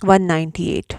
198।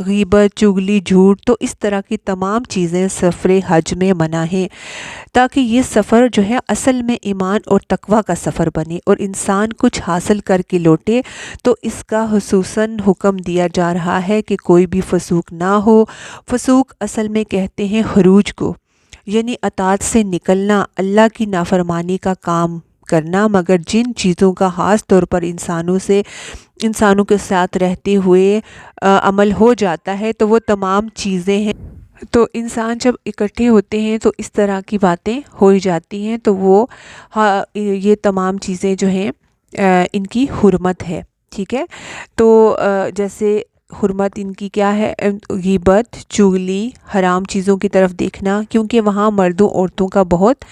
غیبت، چغلی، جھوٹ، تو اس طرح کی تمام چیزیں سفر حج میں منع ہیں، تاکہ یہ سفر جو ہے اصل میں ایمان اور تقوی کا سفر بنے اور انسان کچھ حاصل کر کے لوٹے۔ تو اس کا خصوصاً حکم دیا جا رہا ہے کہ کوئی بھی فسوق نہ ہو۔ فسوق اصل میں کہتے ہیں خروج کو، یعنی اطاعت سے نکلنا، اللہ کی نافرمانی کا کام کرنا، مگر جن چیزوں کا خاص طور پر انسانوں کے ساتھ رہتے ہوئے عمل ہو جاتا ہے تو وہ تمام چیزیں ہیں۔ تو انسان جب اکٹھے ہوتے ہیں تو اس طرح کی باتیں ہو جاتی ہیں، تو وہ یہ تمام چیزیں جو ہیں ان کی حرمت ہے، ٹھیک ہے۔ تو جیسے حرمت ان کی کیا ہے؟ غیبت، چغلی، حرام چیزوں کی طرف دیکھنا، کیونکہ وہاں مردوں عورتوں کا بہت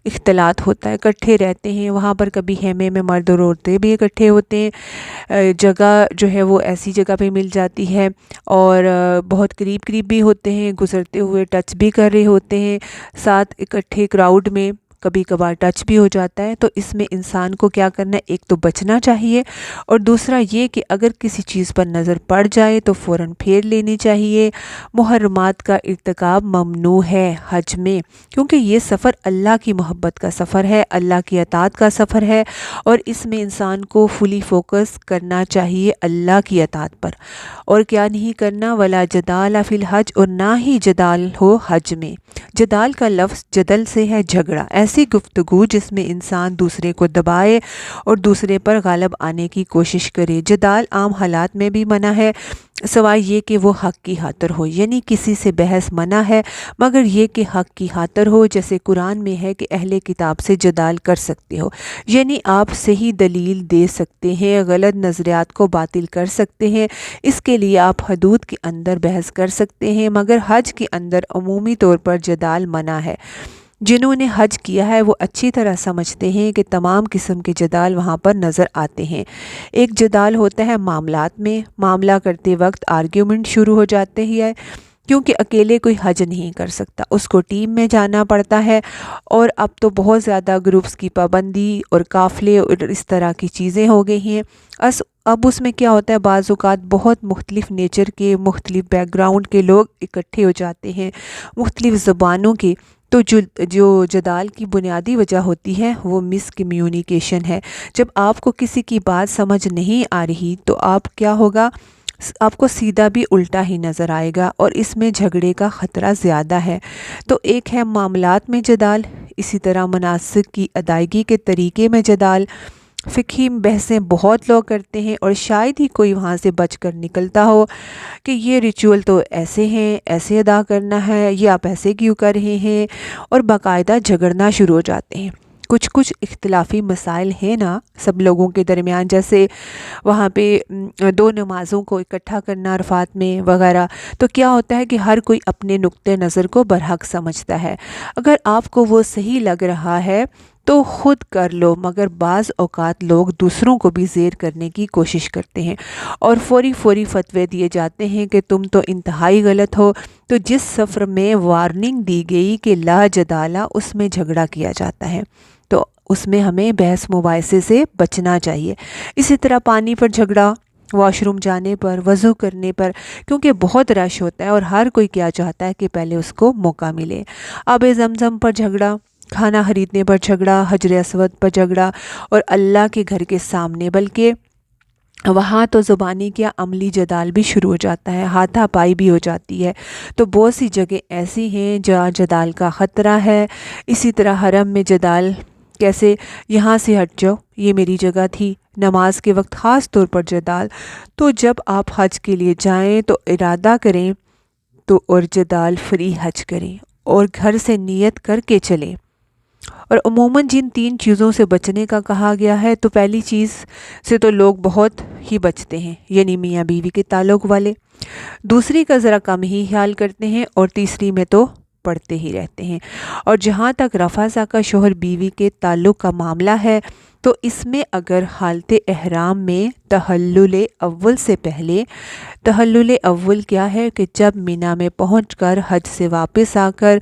اختلاط ہوتا ہے، اکٹھے رہتے ہیں وہاں پر، کبھی خیمے میں مرد اور عورتیں بھی اکٹھے ہوتے ہیں، جگہ جو ہے وہ ایسی جگہ پہ مل جاتی ہے، اور بہت قریب بھی ہوتے ہیں، گزرتے ہوئے ٹچ بھی کر رہے ہوتے ہیں، ساتھ اکٹھے کراؤڈ میں کبھی کبھار ٹچ بھی ہو جاتا ہے۔ تو اس میں انسان کو کیا کرنا ہے؟ ایک تو بچنا چاہیے، اور دوسرا یہ کہ اگر کسی چیز پر نظر پڑ جائے تو فوراً پھیر لینی چاہیے۔ محرمات کا ارتکاب ممنوع ہے حج میں، کیونکہ یہ سفر اللہ کی محبت کا سفر ہے، اللہ کی اطاعت کا سفر ہے، اور اس میں انسان کو فلی فوکس کرنا چاہیے اللہ کی اطاعت پر، اور کیا نہیں کرنا؟ ولا جدال فی الحج، اور نہ ہی جدال ہو حج میں۔ جدال کا لفظ جدل سے ہے، جھگڑا، ایسی گفتگو جس میں انسان دوسرے کو دبائے اور دوسرے پر غالب آنے کی کوشش کرے۔ جدال عام حالات میں بھی منع ہے، سوائے یہ کہ وہ حق کی خاطر ہو، یعنی کسی سے بحث منع ہے، مگر یہ کہ حق کی خاطر ہو، جیسے قرآن میں ہے کہ اہل کتاب سے جدال کر سکتے ہو، یعنی آپ صحیح دلیل دے سکتے ہیں، غلط نظریات کو باطل کر سکتے ہیں، اس کے لیے آپ حدود کے اندر بحث کر سکتے ہیں، مگر حج کے اندر عمومی طور پر جدال منع ہے۔ جنہوں نے حج کیا ہے وہ اچھی طرح سمجھتے ہیں کہ تمام قسم کے جدال وہاں پر نظر آتے ہیں۔ ایک جدال ہوتا ہے معاملات میں، معاملہ کرتے وقت آرگیومنٹ شروع ہو جاتے ہیں، کیونکہ اکیلے کوئی حج نہیں کر سکتا، اس کو ٹیم میں جانا پڑتا ہے، اور اب تو بہت زیادہ گروپس کی پابندی اور قافلے اور اس طرح کی چیزیں ہو گئی ہیں۔ اب اس میں کیا ہوتا ہے؟ بعض اوقات بہت مختلف نیچر کے، مختلف بیک گراؤنڈ کے لوگ اکٹھے ہو جاتے ہیں، مختلف زبانوں کے، تو جو جدال کی بنیادی وجہ ہوتی ہے وہ مس کمیونیکیشن ہے۔ جب آپ کو کسی کی بات سمجھ نہیں آ رہی تو آپ کیا ہوگا؟ آپ کو سیدھا بھی الٹا ہی نظر آئے گا، اور اس میں جھگڑے کا خطرہ زیادہ ہے۔ تو ایک ہے معاملات میں جدال، اسی طرح مناسک کی ادائیگی کے طریقے میں جدال، فقہی بحثیں بہت لوگ کرتے ہیں، اور شاید ہی کوئی وہاں سے بچ کر نکلتا ہو کہ یہ ریچول تو ایسے ہیں، ایسے ادا کرنا ہے، یہ آپ ایسے کیوں کر رہے ہیں، اور باقاعدہ جھگڑنا شروع ہو جاتے ہیں۔ کچھ اختلافی مسائل ہیں نا سب لوگوں کے درمیان، جیسے وہاں پہ دو نمازوں کو اکٹھا کرنا عرفات میں وغیرہ، تو کیا ہوتا ہے کہ ہر کوئی اپنے نقطۂ نظر کو برحق سمجھتا ہے۔ اگر آپ کو وہ صحیح لگ رہا ہے تو خود کر لو، مگر بعض اوقات لوگ دوسروں کو بھی زیر کرنے کی کوشش کرتے ہیں، اور فوری فتوے دیے جاتے ہیں کہ تم تو انتہائی غلط ہو۔ تو جس سفر میں وارننگ دی گئی کہ لا جدالہ، اس میں جھگڑا کیا جاتا ہے، تو اس میں ہمیں بحث مباحثے سے بچنا چاہیے۔ اسی طرح پانی پر جھگڑا، واش روم جانے پر، وضو کرنے پر، کیونکہ بہت رش ہوتا ہے اور ہر کوئی کیا چاہتا ہے کہ پہلے اس کو موقع ملے۔ آب زمزم پر جھگڑا، کھانا خریدنے پر جھگڑا، حجر اسود پر جھگڑا، اور اللہ کے گھر کے سامنے، بلکہ وہاں تو زبانی کیا عملی جدال بھی شروع ہو جاتا ہے، ہاتھا پائی بھی ہو جاتی ہے۔ تو بہت سی جگہ ایسی ہیں جہاں جدال کا خطرہ ہے۔ اسی طرح حرم میں جدال، کیسے یہاں سے ہٹ جاؤ، یہ میری جگہ تھی، نماز کے وقت خاص طور پر جدال۔ تو جب آپ حج کے لیے جائیں تو ارادہ کریں تو، اور جدال فری حج کریں، اور گھر سے نیت کر کے چلیں۔ اور عموماً جن 3 چیزوں سے بچنے کا کہا گیا ہے، تو پہلی چیز سے تو لوگ بہت ہی بچتے ہیں، یعنی میاں بیوی کے تعلق والے، دوسری کا ذرا کم ہی خیال کرتے ہیں، اور تیسری میں تو پڑھتے ہی رہتے ہیں۔ اور جہاں تک رفع کا شوہر بیوی کے تعلق کا معاملہ ہے، تو اس میں اگر حالت احرام میں تحلل اول سے پہلے، تحلل اول کیا ہے کہ جب مینا میں پہنچ کر حج سے واپس آ کر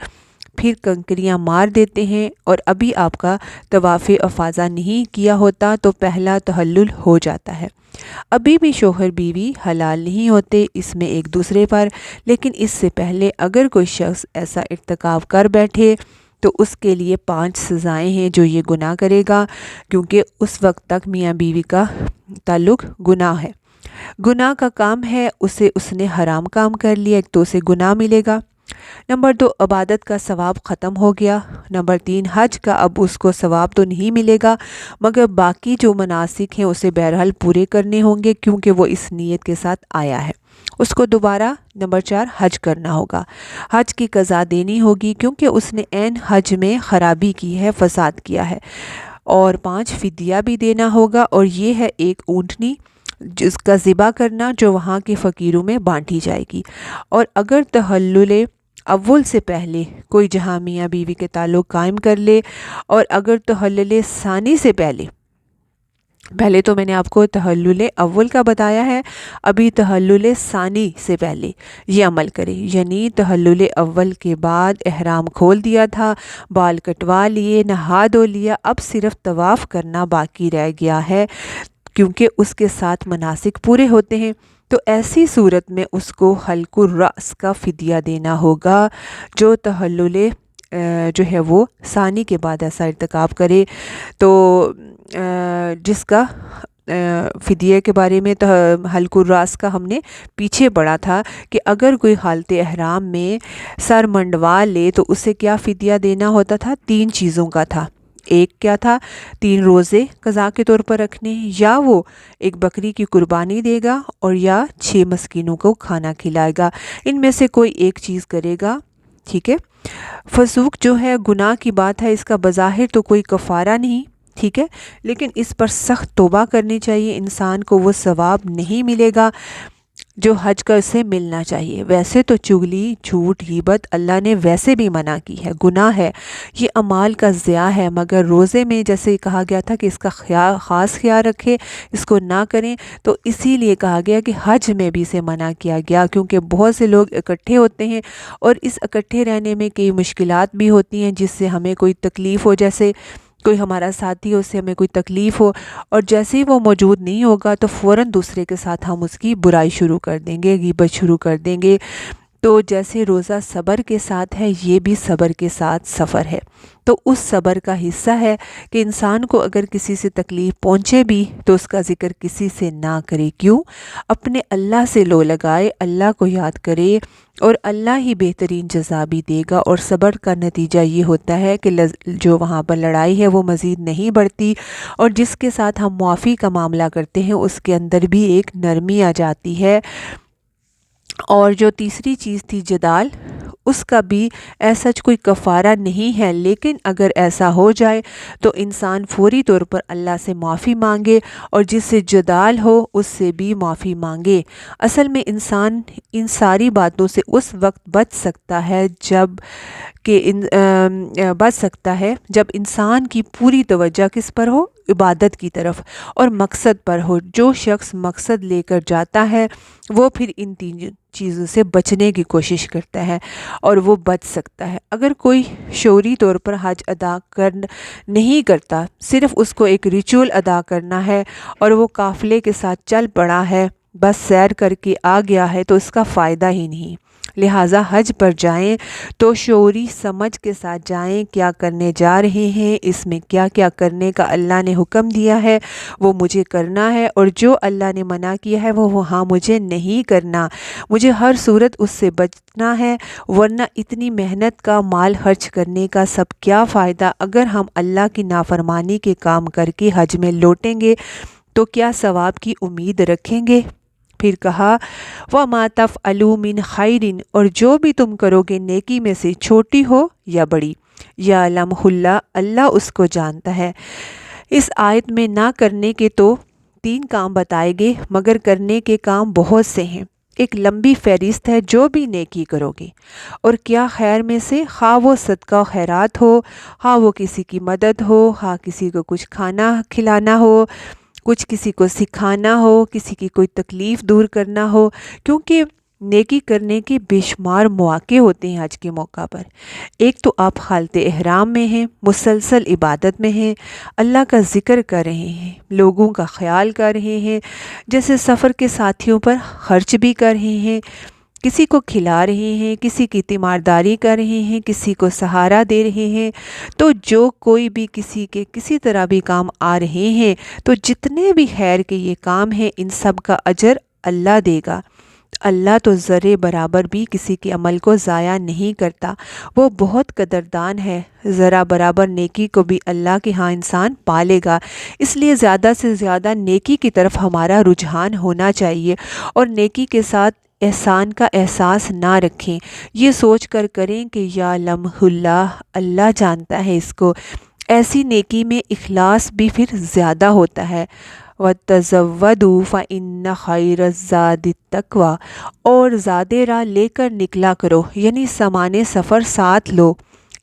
پھر کنکریاں مار دیتے ہیں اور ابھی آپ کا طواف افاضہ نہیں کیا ہوتا تو پہلا تحلل ہو جاتا ہے۔ ابھی بھی شوہر بیوی حلال نہیں ہوتے اس میں ایک دوسرے پر، لیکن اس سے پہلے اگر کوئی شخص ایسا ارتکاب کر بیٹھے تو اس کے لیے 5 سزائیں ہیں جو یہ گناہ کرے گا، کیونکہ اس وقت تک میاں بیوی کا تعلق گناہ ہے، گناہ کا کام ہے، اس نے حرام کام کر لیا، ایک تو اسے گناہ ملے گا۔ نمبر 2، عبادت کا ثواب ختم ہو گیا۔ نمبر 3، حج کا اب اس کو ثواب تو نہیں ملے گا، مگر باقی جو مناسک ہیں اسے بہرحال پورے کرنے ہوں گے، کیونکہ وہ اس نیت کے ساتھ آیا ہے۔ اس کو دوبارہ نمبر 4 حج کرنا ہوگا، حج کی قضا دینی ہوگی، کیونکہ اس نے عین حج میں خرابی کی ہے، فساد کیا ہے۔ اور 5 فدیہ بھی دینا ہوگا، اور یہ ہے ایک اونٹنی جس کا ذبح کرنا جو وہاں کے فقیروں میں بانٹی جائے گی۔ اور اگر تحلل اول سے پہلے کوئی جہاں میاں بیوی کے تعلق قائم کر لے، اور اگر تحلل ثانی سے پہلے تو میں نے آپ کو تحلل اول کا بتایا ہے، ابھی تحلل ثانی سے پہلے یہ عمل کرے، یعنی تحلل اول کے بعد احرام کھول دیا تھا، بال کٹوا لیے، نہا دھو لیا، اب صرف طواف کرنا باقی رہ گیا ہے، کیونکہ اس کے ساتھ مناسک پورے ہوتے ہیں، تو ایسی صورت میں اس کو حلق الرأس کا فدیہ دینا ہوگا۔ جو تحلل جو ہے وہ ثانی کے بعد ایسا ارتکاب کرے تو جس کا فدیے کے بارے میں حلق الرأس کا ہم نے پیچھے پڑھا تھا کہ اگر کوئی حالت احرام میں سر منڈوا لے تو اسے کیا فدیہ دینا ہوتا تھا، 3 چیزوں کا تھا۔ ایک کیا تھا، 3 روزے قضا کے طور پر رکھنے، یا وہ ایک بکری کی قربانی دے گا، اور یا 6 مسکینوں کو کھانا کھلائے گا، ان میں سے کوئی ایک چیز کرے گا۔ ٹھیک ہے، فسوق جو ہے گناہ کی بات ہے، اس کا بظاہر تو کوئی کفارہ نہیں، ٹھیک ہے، لیکن اس پر سخت توبہ کرنی چاہیے، انسان کو وہ ثواب نہیں ملے گا جو حج کا اسے ملنا چاہیے۔ ویسے تو چغلی، جھوٹ، غیبت اللہ نے ویسے بھی منع کی ہے، گناہ ہے، یہ اعمال کا ضیاع ہے، مگر روزے میں جیسے کہا گیا تھا کہ اس کا خاص خیال رکھے، اس کو نہ کریں، تو اسی لیے کہا گیا کہ حج میں بھی اسے منع کیا گیا، کیونکہ بہت سے لوگ اکٹھے ہوتے ہیں اور اس اکٹھے رہنے میں کئی مشکلات بھی ہوتی ہیں، جس سے ہمیں کوئی تکلیف ہو، جیسے کوئی ہمارا ساتھی ہو، اس سے ہمیں کوئی تکلیف ہو، اور جیسے ہی وہ موجود نہیں ہوگا تو فوراً دوسرے کے ساتھ ہم اس کی برائی شروع کر دیں گے، غیبت شروع کر دیں گے۔ تو جیسے روزہ صبر کے ساتھ ہے، یہ بھی صبر کے ساتھ سفر ہے، تو اس صبر کا حصہ ہے کہ انسان کو اگر کسی سے تکلیف پہنچے بھی تو اس کا ذکر کسی سے نہ کرے، کیوں؟ اپنے اللہ سے لو لگائے، اللہ کو یاد کرے، اور اللہ ہی بہترین جزا بھی دے گا۔ اور صبر کا نتیجہ یہ ہوتا ہے کہ جو وہاں پر لڑائی ہے وہ مزید نہیں بڑھتی، اور جس کے ساتھ ہم معافی کا معاملہ کرتے ہیں اس کے اندر بھی ایک نرمی آ جاتی ہے۔ اور جو تیسری چیز تھی جدال، اس کا بھی ایسا کوئی کفارہ نہیں ہے، لیکن اگر ایسا ہو جائے تو انسان فوری طور پر اللہ سے معافی مانگے، اور جس سے جدال ہو اس سے بھی معافی مانگے۔ اصل میں انسان ان ساری باتوں سے اس وقت بچ سکتا ہے جب انسان کی پوری توجہ کس پر ہو، عبادت کی طرف، اور مقصد پر ہو۔ جو شخص مقصد لے کر جاتا ہے وہ پھر ان 3 چیزوں سے بچنے کی کوشش کرتا ہے اور وہ بچ سکتا ہے۔ اگر کوئی شعوری طور پر حج ادا نہیں کرتا، صرف اس کو ایک ریچول ادا کرنا ہے اور وہ قافلے کے ساتھ چل پڑا ہے، بس سیر کر کے آ گیا ہے، تو اس کا فائدہ ہی نہیں۔ لہٰذا حج پر جائیں تو شعوری سمجھ کے ساتھ جائیں، کیا کرنے جا رہے ہیں، اس میں کیا کیا کرنے کا اللہ نے حکم دیا ہے وہ مجھے کرنا ہے، اور جو اللہ نے منع کیا ہے وہ وہاں مجھے نہیں کرنا، مجھے ہر صورت اس سے بچنا ہے، ورنہ اتنی محنت کا، مال خرچ کرنے کا سب کیا فائدہ اگر ہم اللہ کی نافرمانی کے کام کر کے حج میں لوٹیں گے تو کیا ثواب کی امید رکھیں گے؟ پھر کہا وَمَا تَفْعَلُوا مِنْ خَيْرٍ، اور جو بھی تم کرو گے نیکی میں سے، چھوٹی ہو یا بڑی، يَعْلَمْهُ اللَّهُ، اللہ اس کو جانتا ہے۔ اس آیت میں نہ کرنے کے تو 3 کام بتائے گے، مگر کرنے کے کام بہت سے ہیں، ایک لمبی فہرست ہے۔ جو بھی نیکی کرو گے اور کیا خیر میں سے، خواہ وہ صدقہ و خیرات ہو، خواہ وہ کسی کی مدد ہو، خواہ کسی کو کچھ کھانا کھلانا ہو، کچھ کسی کو سکھانا ہو، کسی کی کوئی تکلیف دور کرنا ہو، کیونکہ نیکی کرنے کے بے شمار مواقع ہوتے ہیں حج کے موقع پر۔ ایک تو آپ حالت احرام میں ہیں، مسلسل عبادت میں ہیں، اللہ کا ذکر کر رہے ہیں، لوگوں کا خیال کر رہے ہیں، جیسے سفر کے ساتھیوں پر خرچ بھی کر رہے ہیں، کسی کو کھلا رہے ہیں، کسی کی تیمارداری کر رہے ہیں، کسی کو سہارا دے رہے ہیں۔ تو جو کوئی بھی کسی کے کسی طرح بھی کام آ رہے ہیں، تو جتنے بھی خیر کے یہ کام ہیں ان سب کا اجر اللہ دے گا۔ اللہ تو ذرے برابر بھی کسی کے عمل کو ضائع نہیں کرتا، وہ بہت قدردان ہے۔ ذرا برابر نیکی کو بھی اللہ کے ہاں انسان پالے گا، اس لیے زیادہ سے زیادہ نیکی کی طرف ہمارا رجحان ہونا چاہیے، اور نیکی کے ساتھ احسان کا احساس نہ رکھیں، یہ سوچ کر کریں کہ یا لمح اللہ، اللہ جانتا ہے اس کو۔ ایسی نیکی میں اخلاص بھی پھر زیادہ ہوتا ہے۔ وَتَزَوَّدُوا فَإِنَّ خَيْرَ الزَّادِ التَّقْوَىٰ، اور زاد راہ لے کر نکلا کرو، یعنی سامان سفر ساتھ لو۔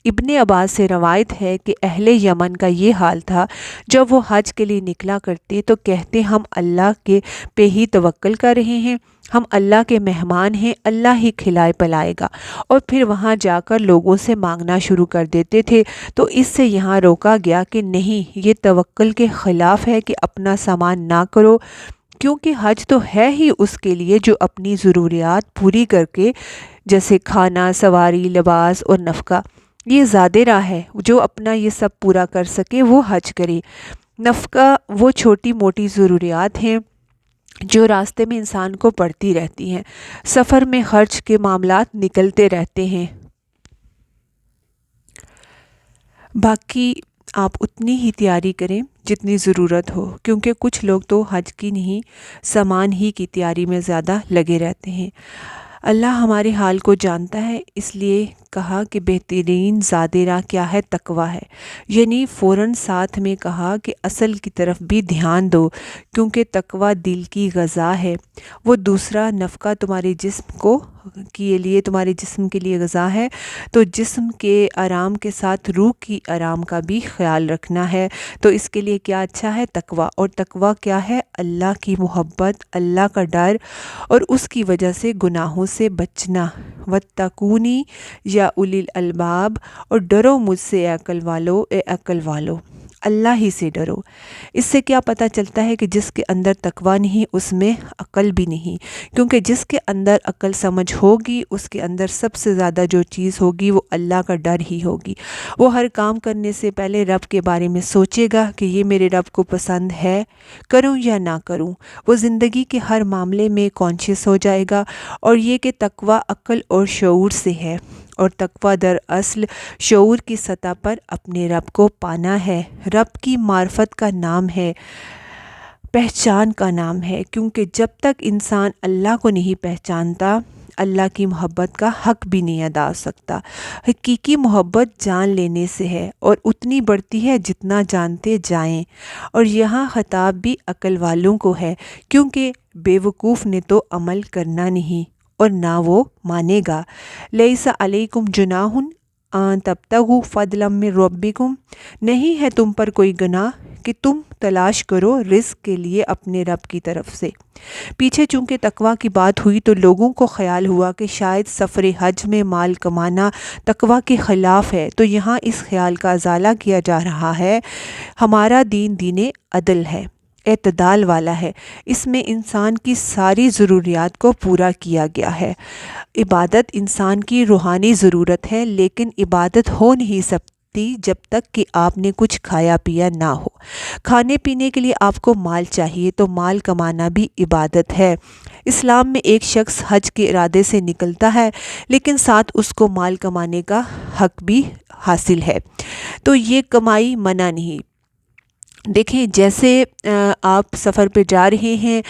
ابن عباس سے روایت ہے کہ اہل یمن کا یہ حال تھا، جب وہ حج کے لیے نکلا کرتے تو کہتے ہم اللہ کے پہ ہی توکل کر رہے ہیں، ہم اللہ کے مہمان ہیں، اللہ ہی کھلائے پلائے گا، اور پھر وہاں جا کر لوگوں سے مانگنا شروع کر دیتے تھے۔ تو اس سے یہاں روکا گیا کہ نہیں، یہ توکل کے خلاف ہے کہ اپنا سامان نہ کرو، کیونکہ حج تو ہے ہی اس کے لیے جو اپنی ضروریات پوری کر کے، جیسے کھانا، سواری، لباس اور نفقہ، یہ زاد راہ ہے، جو اپنا یہ سب پورا کر سکے وہ حج کرے۔ نفقہ وہ چھوٹی موٹی ضروریات ہیں جو راستے میں انسان کو پڑتی رہتی ہیں، سفر میں خرچ کے معاملات نکلتے رہتے ہیں۔ باقی آپ اتنی ہی تیاری کریں جتنی ضرورت ہو، کیونکہ کچھ لوگ تو حج کی نہیں، سامان ہی کی تیاری میں زیادہ لگے رہتے ہیں۔ اللہ ہمارے حال کو جانتا ہے، اس لیے کہا کہ بہترین زاد راہ کیا ہے؟ تقویٰ ہے، یعنی فوراً ساتھ میں کہا کہ اصل کی طرف بھی دھیان دو، کیونکہ تقویٰ دل کی غذا ہے۔ وہ دوسرا نفقہ تمہارے جسم تمہارے جسم کے لیے غذا ہے، تو جسم کے آرام کے ساتھ روح کی آرام کا بھی خیال رکھنا ہے۔ تو اس کے لیے کیا اچھا ہے؟ تقویٰ۔ اور تقویٰ کیا ہے؟ اللہ کی محبت، اللہ کا ڈر، اور اس کی وجہ سے گناہوں سے بچنا۔ وَاتَّقُونِی یا اولی الالباب، اور ڈرو مجھ سے اے عقل والو، اللہ ہی سے ڈرو۔ اس سے کیا پتہ چلتا ہے کہ جس کے اندر تقویٰ نہیں اس میں عقل بھی نہیں، کیونکہ جس کے اندر عقل سمجھ ہوگی اس کے اندر سب سے زیادہ جو چیز ہوگی وہ اللہ کا ڈر ہی ہوگی۔ وہ ہر کام کرنے سے پہلے رب کے بارے میں سوچے گا کہ یہ میرے رب کو پسند ہے، کروں یا نہ کروں۔ وہ زندگی کے ہر معاملے میں کانشیس ہو جائے گا، اور یہ کہ تقویٰ عقل اور شعور سے ہے، اور تقویٰ دراصل شعور کی سطح پر اپنے رب کو پانا ہے۔ رب کی معرفت کا نام ہے، پہچان کا نام ہے، کیونکہ جب تک انسان اللہ کو نہیں پہچانتا، اللہ کی محبت کا حق بھی نہیں ادا ہو سکتا۔ حقیقی محبت جان لینے سے ہے، اور اتنی بڑھتی ہے جتنا جانتے جائیں، اور یہاں خطاب بھی عقل والوں کو ہے، کیونکہ بے وقوف نے تو عمل کرنا نہیں، اور نہ وہ مانے گا۔ لیس علیکم جناح ان تبتغوا فضلا من ربکم، نہیں ہے تم پر کوئی گناہ کہ تم تلاش کرو رزق کے لیے اپنے رب کی طرف سے۔ پیچھے چونکہ تقویٰ کی بات ہوئی تو لوگوں کو خیال ہوا کہ شاید سفر حج میں مال کمانا تقویٰ کے خلاف ہے، تو یہاں اس خیال کا ازالہ کیا جا رہا ہے۔ ہمارا دین دین عدل ہے، اعتدال والا ہے، اس میں انسان کی ساری ضروریات کو پورا کیا گیا ہے۔ عبادت انسان کی روحانی ضرورت ہے، لیکن عبادت ہو نہیں سکتی جب تک کہ آپ نے کچھ کھایا پیا نہ ہو۔ کھانے پینے کے لیے آپ کو مال چاہیے، تو مال کمانا بھی عبادت ہے۔ اسلام میں ایک شخص حج کے ارادے سے نکلتا ہے، لیکن ساتھ اس کو مال کمانے کا حق بھی حاصل ہے، تو یہ کمائی منع نہیں۔ دیکھیں، جیسے آپ سفر پہ جا رہے ہیں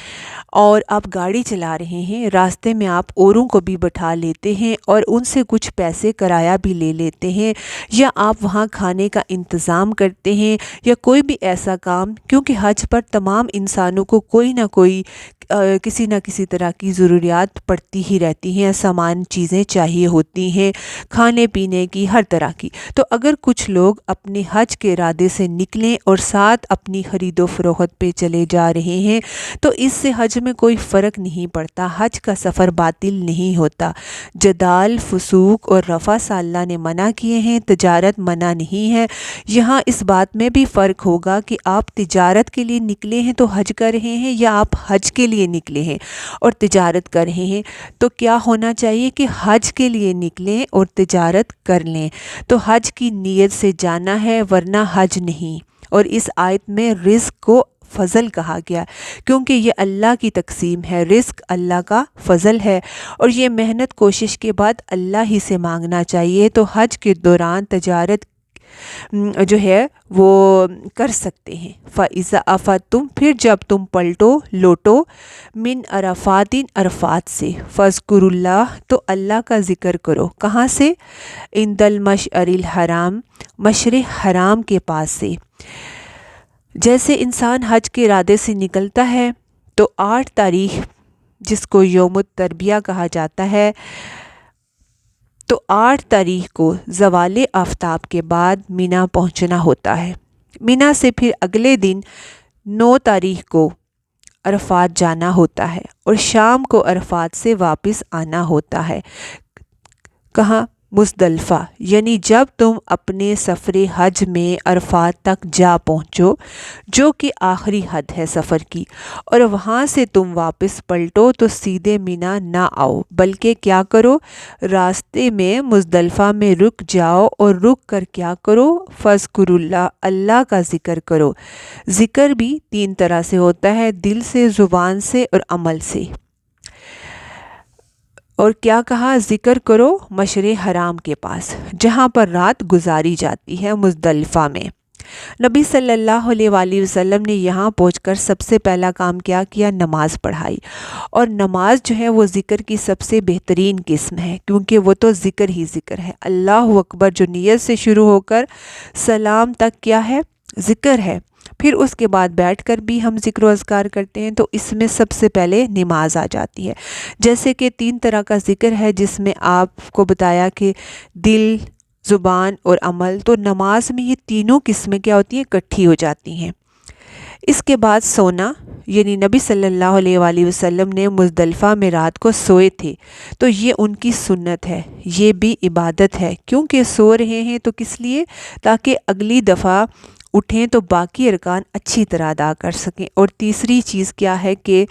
اور آپ گاڑی چلا رہے ہیں، راستے میں آپ اوروں کو بھی بٹھا لیتے ہیں اور ان سے کچھ پیسے کرایہ بھی لے لیتے ہیں، یا آپ وہاں کھانے کا انتظام کرتے ہیں، یا کوئی بھی ایسا کام، کیونکہ حج پر تمام انسانوں کو کوئی نہ کوئی کسی نہ کسی طرح کی ضروریات پڑتی ہی رہتی ہیں، سامان چیزیں چاہیے ہوتی ہیں، کھانے پینے کی، ہر طرح کی۔ تو اگر کچھ لوگ اپنے حج کے ارادے سے نکلیں اور ساتھ اپنی خرید و فروخت پہ چلے جا رہے ہیں تو اس سے حج میں کوئی فرق نہیں پڑتا، حج کا سفر باطل نہیں ہوتا۔ جدال، فسوق اور رفث اللہ نے منع کیے ہیں، تجارت منع نہیں ہے۔ یہاں اس بات میں بھی فرق ہوگا کہ آپ تجارت کے لیے نکلے ہیں تو حج کر رہے ہیں، یا آپ حج کے لیے نکلے ہیں اور تجارت کر رہے ہیں۔ تو کیا ہونا چاہیے کہ حج کے لیے نکلیں اور تجارت کر لیں، تو حج کی نیت سے جانا ہے، ورنہ حج نہیں۔ اور اس آیت میں رزق کو فضل کہا گیا کیونکہ یہ اللہ کی تقسیم ہے، رزق اللہ کا فضل ہے، اور یہ محنت کوشش کے بعد اللہ ہی سے مانگنا چاہیے۔ تو حج کے دوران تجارت جو ہے وہ کر سکتے ہیں۔ فَإِذَا أَفَضْتُمْ، پھر جب تم پلٹو لوٹو، من عرفات، عرفات سے، فاذکروا اللہ، تو اللہ کا ذکر کرو، کہاں سے؟ عند المشعر الحرام، مشعر حرام کے پاس سے۔ جیسے انسان حج کے ارادے سے نکلتا ہے تو 8 تاریخ جس کو یوم التربیہ کہا جاتا ہے، تو 8 تاریخ کو زوال آفتاب کے بعد مینا پہنچنا ہوتا ہے۔ مینا سے پھر اگلے دن 9 تاریخ کو عرفات جانا ہوتا ہے اور شام کو عرفات سے واپس آنا ہوتا ہے۔ کہاں؟ مزدلفہ، یعنی جب تم اپنے سفر حج میں عرفات تک جا پہنچو، جو کہ آخری حد ہے سفر کی، اور وہاں سے تم واپس پلٹو تو سیدھے مینا نہ آؤ، بلکہ کیا کرو؟ راستے میں مزدلفہ میں رک جاؤ، اور رک کر کیا کرو؟ فاذکروا اللہ، اللہ کا ذکر کرو۔ ذکر بھی 3 طرح سے ہوتا ہے، دل سے، زبان سے اور عمل سے۔ اور کیا کہا؟ ذکر کرو مشعر حرام کے پاس، جہاں پر رات گزاری جاتی ہے، مزدلفہ میں۔ نبی صلی اللہ علیہ وآلہ وسلم نے یہاں پہنچ کر سب سے پہلا کام کیا کیا؟ نماز پڑھائی۔ اور نماز جو ہے وہ ذکر کی سب سے بہترین قسم ہے، کیونکہ وہ تو ذکر ہی ذکر ہے۔ اللہ اکبر جو نیت سے شروع ہو کر سلام تک کیا ہے؟ ذکر ہے۔ پھر اس کے بعد بیٹھ کر بھی ہم ذکر و اذکار کرتے ہیں، تو اس میں سب سے پہلے نماز آ جاتی ہے۔ جیسے کہ 3 طرح کا ذکر ہے، جس میں آپ کو بتایا کہ دل، زبان اور عمل، تو نماز میں یہ تینوں قسمیں کیا ہوتی ہیں؟ اکٹھی ہو جاتی ہیں۔ اس کے بعد سونا، یعنی نبی صلی اللہ علیہ وآلہ وسلم نے مزدلفہ میں رات کو سوئے تھے، تو یہ ان کی سنت ہے، یہ بھی عبادت ہے، کیونکہ سو رہے ہیں تو کس لیے؟ تاکہ اگلی دفعہ اٹھیں تو باقی ارکان اچھی طرح ادا کر سکیں۔ اور تیسری چیز کیا ہے کہ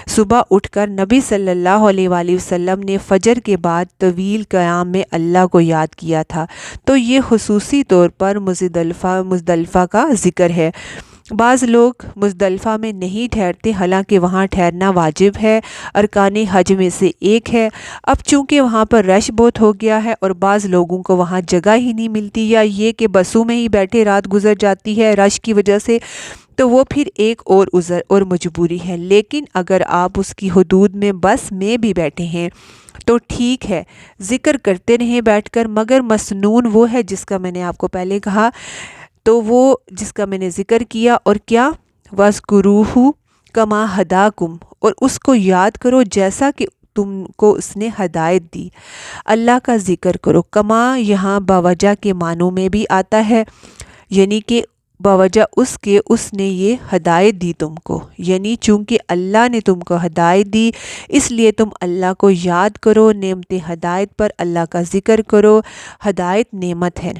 صبح اٹھ کر نبی صلی اللہ علیہ وآلہ وسلم نے فجر کے بعد طویل قیام میں اللہ کو یاد کیا تھا، تو یہ خصوصی طور پر مزدلفہ کا ذکر ہے۔ بعض لوگ مزدلفہ میں نہیں ٹھہرتے، حالانکہ وہاں ٹھہرنا واجب ہے، ارکان حج میں سے ایک ہے۔ اب چونکہ وہاں پر رش بہت ہو گیا ہے اور بعض لوگوں کو وہاں جگہ ہی نہیں ملتی، یا یہ کہ بسوں میں ہی بیٹھے رات گزر جاتی ہے رش کی وجہ سے، تو وہ پھر ایک اور عذر اور مجبوری ہے۔ لیکن اگر آپ اس کی حدود میں بس میں بھی بیٹھے ہیں تو ٹھیک ہے، ذکر کرتے رہیں بیٹھ کر، مگر مسنون وہ ہے جس کا میں نے آپ کو پہلے کہا، تو وہ جس کا میں نے ذکر کیا، اور کیا؟ وَاذْكُرُوهُ كَمَا هَدَاكُمْ، اور اس کو یاد کرو جیسا کہ تم کو اس نے ہدایت دی۔ اللہ کا ذکر کرو۔ کما یہاں باوجہ کے معنوں میں بھی آتا ہے، یعنی کہ باوجہ اس کے اس نے یہ ہدایت دی تم کو، یعنی چونکہ اللہ نے تم کو ہدایت دی اس لیے تم اللہ کو یاد کرو، نعمت ہدایت پر اللہ کا ذکر کرو۔ ہدایت نعمت ہے،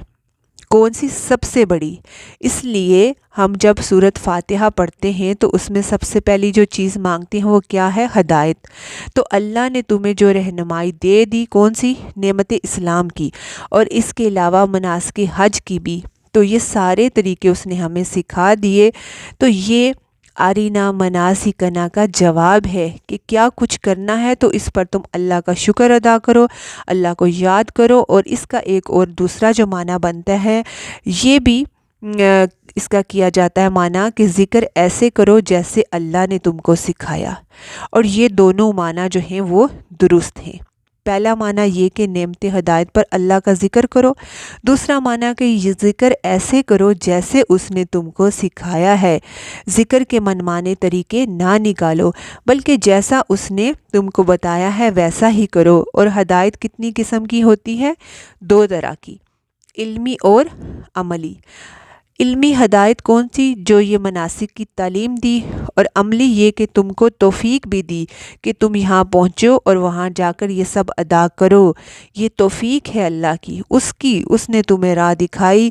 کون سی؟ سب سے بڑی۔ اس لیے ہم جب سورۃ فاتحہ پڑھتے ہیں تو اس میں سب سے پہلی جو چیز مانگتے ہیں وہ کیا ہے؟ ہدایت۔ تو اللہ نے تمہیں جو رہنمائی دے دی، کون سی؟ نعمت اسلام کی، اور اس کے علاوہ مناسک حج کی بھی، تو یہ سارے طریقے اس نے ہمیں سکھا دیے۔ تو یہ ارینا مناسکنا کا جواب ہے کہ کیا کچھ کرنا ہے تو اس پر تم اللہ کا شکر ادا کرو، اللہ کو یاد کرو۔ اور اس کا ایک اور دوسرا جو معنی بنتا ہے، یہ بھی اس کا کیا جاتا ہے معنی کہ ذکر ایسے کرو جیسے اللہ نے تم کو سکھایا، اور یہ دونوں معنی جو ہیں وہ درست ہیں۔ پہلا معنی یہ کہ نعمت ہدایت پر اللہ کا ذکر کرو، دوسرا معنی کہ یہ ذکر ایسے کرو جیسے اس نے تم کو سکھایا ہے، ذکر کے منمانے طریقے نہ نکالو بلکہ جیسا اس نے تم کو بتایا ہے ویسا ہی کرو۔ اور ہدایت کتنی قسم کی ہوتی ہے؟ 2 طرح کی، علمی اور عملی۔ علمی ہدایت کون سی؟ جو یہ مناسک کی تعلیم دی، اور عملی یہ کہ تم کو توفیق بھی دی کہ تم یہاں پہنچو اور وہاں جا کر یہ سب ادا کرو۔ یہ توفیق ہے اللہ کی، اس نے تمہیں راہ دکھائی،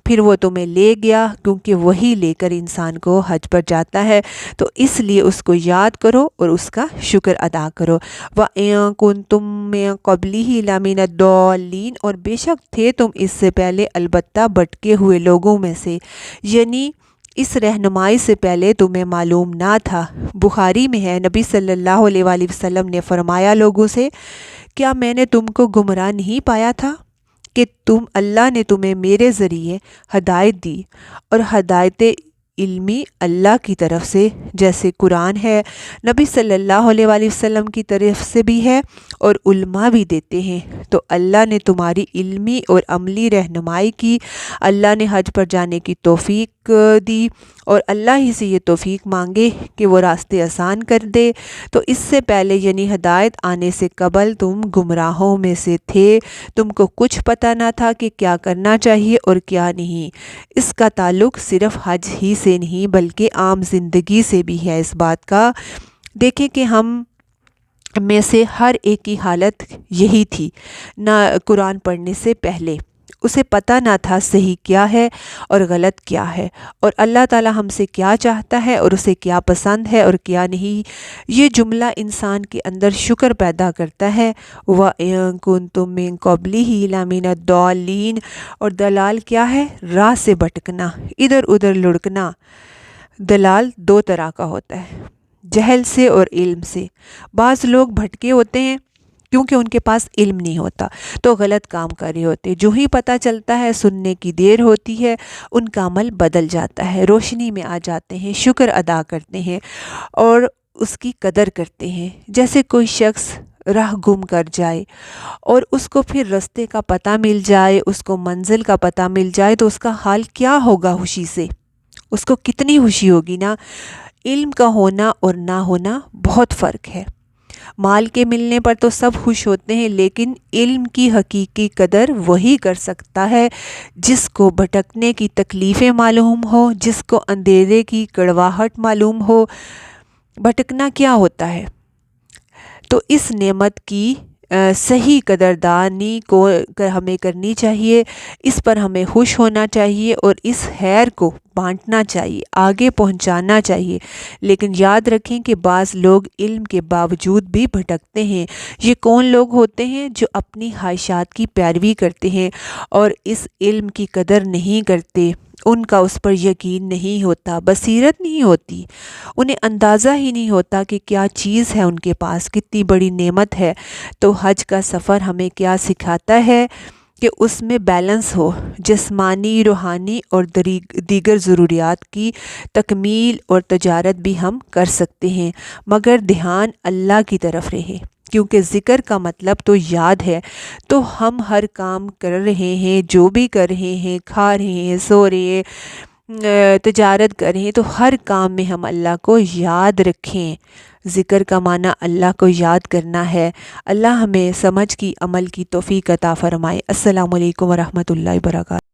پھر وہ تمہیں لے گیا، کیونکہ وہی لے کر انسان کو حج پر جاتا ہے، تو اس لیے اس کو یاد کرو اور اس کا شکر ادا کرو۔ وَإِن كُنتُم مِّن قَبْلِهِ لَمِنَ الضَّالِّينَ، اور بے شک تھے تم اس سے پہلے البتہ بھٹکے ہوئے لوگوں میں سے، یعنی اس رہنمائی سے پہلے تمہیں معلوم نہ تھا۔ بخاری میں ہے، نبی صلی اللہ علیہ وآلہ وسلم نے فرمایا لوگوں سے، کیا میں نے تم کو گمراہ نہیں پایا تھا کہ اللہ نے تمہیں میرے ذریعے ہدایت دی، اور ہدایت علمی اللہ کی طرف سے جیسے قرآن ہے، نبی صلی اللہ علیہ وآلہ وسلم کی طرف سے بھی ہے، اور علماء بھی دیتے ہیں۔ تو اللہ نے تمہاری علمی اور عملی رہنمائی کی، اللہ نے حج پر جانے کی توفیق دی، اور اللہ ہی سے یہ توفیق مانگے کہ وہ راستے آسان کر دے۔ تو اس سے پہلے یعنی ہدایت آنے سے قبل تم گمراہوں میں سے تھے، تم کو کچھ پتہ نہ تھا کہ کیا کرنا چاہیے اور کیا نہیں۔ اس کا تعلق صرف حج ہی سے نہیں بلکہ عام زندگی سے بھی ہے۔ اس بات کا دیکھیں کہ ہم میں سے ہر ایک کی حالت یہی تھی، نہ قرآن پڑھنے سے پہلے اسے پتہ نہ تھا صحیح کیا ہے اور غلط کیا ہے، اور اللہ تعالی ہم سے کیا چاہتا ہے اور اسے کیا پسند ہے اور کیا نہیں۔ یہ جملہ انسان کے اندر شکر پیدا کرتا ہے۔ وَإِن كُنتُم مِّن قَبْلِهِ لَمِنَ الضَّالِّينَ، اور دلال کیا ہے؟ راہ سے بھٹکنا، ادھر ادھر لڑکنا۔ دلال 2 طرح کا ہوتا ہے، جہل سے اور علم سے۔ بعض لوگ بھٹکے ہوتے ہیں کیونکہ ان کے پاس علم نہیں ہوتا، تو غلط کام کر رہے ہوتے، جو ہی پتہ چلتا ہے، سننے کی دیر ہوتی ہے، ان کا عمل بدل جاتا ہے، روشنی میں آ جاتے ہیں، شکر ادا کرتے ہیں اور اس کی قدر کرتے ہیں۔ جیسے کوئی شخص راہ گم کر جائے اور اس کو پھر رستے کا پتہ مل جائے، اس کو منزل کا پتہ مل جائے، تو اس کا حال کیا ہوگا؟ خوشی سے اس کو کتنی خوشی ہوگی نا۔ علم کا ہونا اور نہ ہونا بہت فرق ہے۔ مال کے ملنے پر تو سب خوش ہوتے ہیں، لیکن علم کی حقیقی قدر وہی کر سکتا ہے جس کو بھٹکنے کی تکلیفیں معلوم ہو، جس کو اندھیرے کی کڑواہٹ معلوم ہو۔ بھٹکنا کیا ہوتا ہے؟ تو اس نعمت کی صحیح قدردانی کو ہمیں کرنی چاہیے، اس پر ہمیں خوش ہونا چاہیے اور اس خیر کو بانٹنا چاہیے، آگے پہنچانا چاہیے۔ لیکن یاد رکھیں کہ بعض لوگ علم کے باوجود بھی بھٹکتے ہیں۔ یہ کون لوگ ہوتے ہیں؟ جو اپنی خواہشات کی پیروی کرتے ہیں اور اس علم کی قدر نہیں کرتے، ان کا اس پر یقین نہیں ہوتا، بصیرت نہیں ہوتی، انہیں اندازہ ہی نہیں ہوتا کہ کیا چیز ہے ان کے پاس، کتنی بڑی نعمت ہے۔ تو حج کا سفر ہمیں کیا سکھاتا ہے کہ اس میں بیلنس ہو، جسمانی، روحانی اور دیگر ضروریات کی تکمیل اور تجارت بھی ہم کر سکتے ہیں، مگر دھیان اللہ کی طرف رہے، کیونکہ ذکر کا مطلب تو یاد ہے۔ تو ہم ہر کام کر رہے ہیں، جو بھی کر رہے ہیں، کھا رہے ہیں، سو رہے ہیں، تجارت کر رہے ہیں، تو ہر کام میں ہم اللہ کو یاد رکھیں۔ ذکر کا معنی اللہ کو یاد کرنا ہے۔ اللہ ہمیں سمجھ کی، عمل کی توفیق عطا فرمائے۔ السلام علیکم ورحمۃ اللہ وبرکاتہ۔